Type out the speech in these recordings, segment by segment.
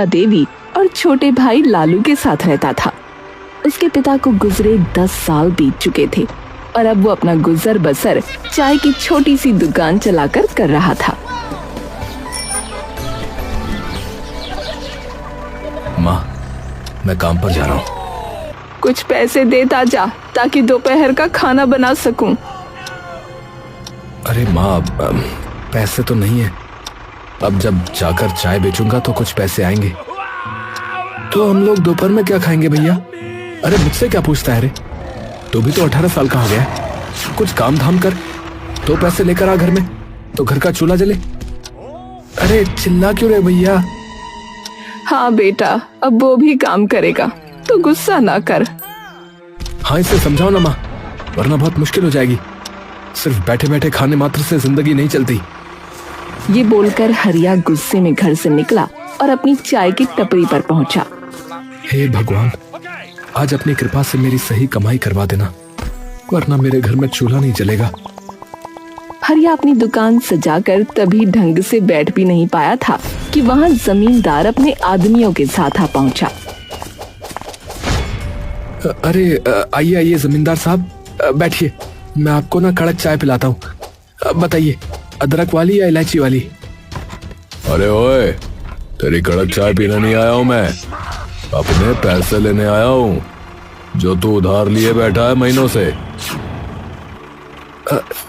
देवी और छोटे भाई लालू के साथ रहता था। उसके पिता को गुजरे 10 साल बीत चुके थे और अब वो अपना गुजर बसर चाय की छोटी सी दुकान चलाकर कर रहा था। माँ, मैं काम पर जा रहा हूँ। कुछ पैसे दे ताजा ताकि दोपहर का खाना बना सकूं। अरे माँ, पैसे तो नहीं है। अब जब जाकर चाय बेचूंगा तो कुछ पैसे आएंगे। तो हम लोग दोपहर में क्या खाएंगे भैया? अरे मुझसे क्या पूछता है रे? तू भी तो 18 साल का हो गया है। कुछ काम धाम कर, तो पैसे लेकर आ घर में, तो घर का चूल्हा जले। अरे चिल्ला क्यों रे भैया? हाँ बेटा, अब वो भी काम करेगा तो गुस्सा ना कर। हाँ, इसे समझाओ ना माँ, वरना बहुत मुश्किल हो जाएगी। सिर्फ बैठे बैठे खाने मात्र से जिंदगी नहीं चलती। ये बोलकर हरिया गुस्से में घर से निकला और अपनी चाय की टपरी पर पहुंचा। हे भगवान, आज अपनी कृपा से मेरी सही कमाई करवा देना, वरना मेरे घर में चूल्हा नहीं जलेगा। हरिया अपनी दुकान सजाकर तभी ढंग से बैठ भी नहीं पाया था कि वहाँ जमींदार अपने आदमियों के साथ आ पहुंचा। अरे आइए आइए जमींदार साहब, बैठिए। मैं आपको ना कड़क चाय पिलाता हूँ। बताइए, अदरक वाली या इलायची वाली? अरे ओए, तेरी कड़क चाय पीने नहीं आया हूँ मैं, अपने पैसे लेने आया हूँ जो तू उधार लिए बैठा है महीनों से।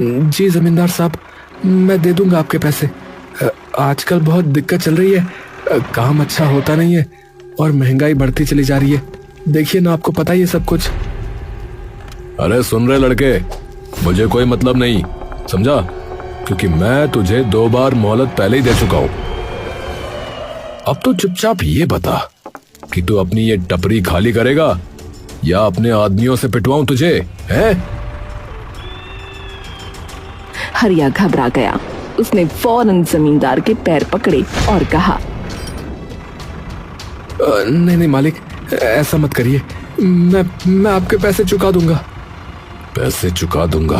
जी जमींदार साहब, मैं दे दूंगा आपके पैसे। आजकल बहुत दिक्कत चल रही है, काम अच्छा होता नहीं है और महंगाई बढ़ती चली जा रही है। देखिए ना, आपको पता ही है सब कुछ। अरे सुन रहे लड़के, मुझे कोई मतलब नहीं, समझा? क्योंकि मैं तुझे 2 बार मोहलत पहले ही दे चुका हूं। अब तो चुपचाप ये बता कि तू अपनी ये टपरी खाली करेगा या अपने आदमियों से पिटवाऊं तुझे, हैं? हरिया घबरा गया। उसने फौरन जमींदार के पैर पकड़े और कहा, नहीं नहीं मालिक, ऐसा मत करिए। मैं आपके पैसे चुका दूंगा। पैसे चुका दूंगा?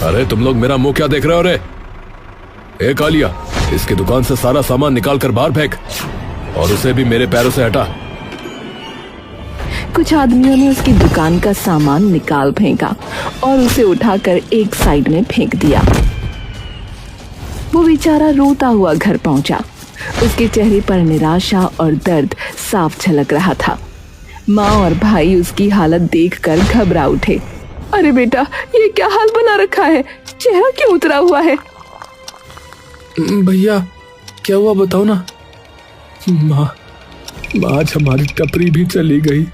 अरे तुम लोग मेरा मुंह क्या देख रहे हो रे? ए कालिया, इसकी दुकान से सारा सामान निकाल कर बाहर फेंक और उसे भी मेरे पैरों से हटा। कुछ आदमियों ने उसकी दुकान का सामान निकाल फेंका और उसे उठाकर एक साइड में फेंक दिया। वो बेचारा रोता हुआ घर पहुंचा। उसके चेहरे पर निराशा और दर्द साफ झलक रहा था। माँ और भाई उसकी हालत देखकर घबरा उठे। अरे बेटा, ये क्या हाल बना रखा है? चेहरा क्यों उतरा हुआ है? भैया क्या हुआ बताओ ना। माँ, आज हमारी टपरी भी चली गई।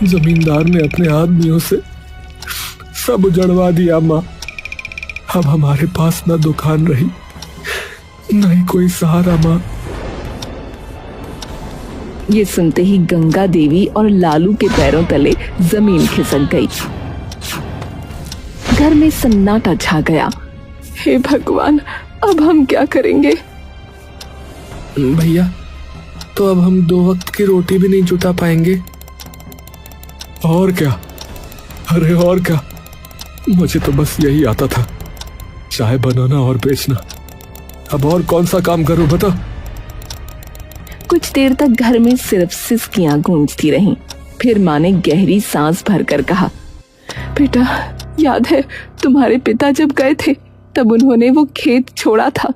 जमींदार ने अपने आदमियों से सब उजड़वा दिया माँ। अब हमारे पास न दुकान रही, न ही कोई सहारा माँ। ये सुनते ही गंगा देवी और लालू के पैरों तले जमीन खिसक गई। घर में सन्नाटा छा गया। हे भगवान, अब हम क्या करेंगे? भैया, तो अब हम 2 वक्त की रोटी भी नहीं जुटा पाएंगे। और क्या? अरे और क्या? मुझे तो बस यही आता था, चाय बनाना और बेचना। अब और कौन सा काम करूं बता? कुछ देर तक घर में सिर्फ सिसकियां गूंजती रहीं। फिर माँ ने गहरी सांस भरकर कहा, बेटा, याद है तुम्हारे पिता जब गए थे तब उन्होंने वो खेत छोड़ा था।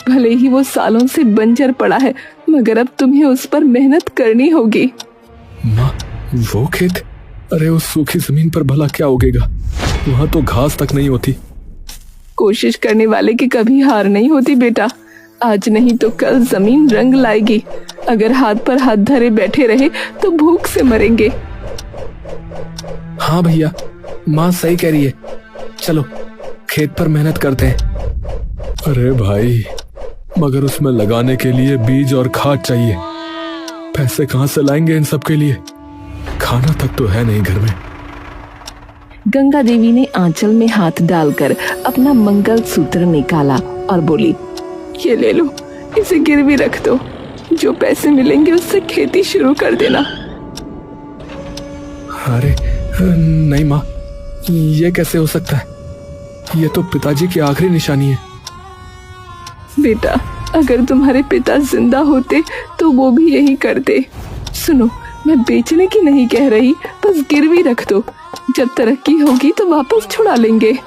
भले ही वो सालों से बंजर पड़ा है, मगर अब तुम्हें उस पर मेहनत करनी होगी। माँ, वो खेत? अरे उस सूखी जमीन पर भला क्या उगेगा? वहाँ तो घास तक नहीं होती। कोशिश करने वाले की कभी हार नहीं होती बेटा। आज नहीं तो कल जमीन रंग लाएगी। अगर हाथ पर हाथ धरे बैठे रहे तो भूख से मरेंगे। हाँ भैया, माँ सही कह रही है। चलो खेत पर मेहनत करते हैं। अरे भाई, मगर उसमें लगाने के लिए बीज और खाद चाहिए। पैसे कहाँ से लाएंगे इन सब के लिए? खाना तक तो है नहीं घर में। गंगा देवी ने आंचल में हाथ डालकर अपना मंगल सूत्र निकाला और बोली, ये ले लो, इसे गिरवी रख दो। जो पैसे मिलेंगे उससे खेती शुरू कर देना। अरे नहीं माँ, ये कैसे हो सकता है? ये तो पिताजी की आखिरी निशानी है। बेटा, अगर तुम्हारे पिता जिंदा होते तो वो भी यही करते। सुनो, मैं बेचने की नहीं कह रही, बस गिरवी रख दो, जब तरक्की होगी तो वापस छुड़ा लेंगे।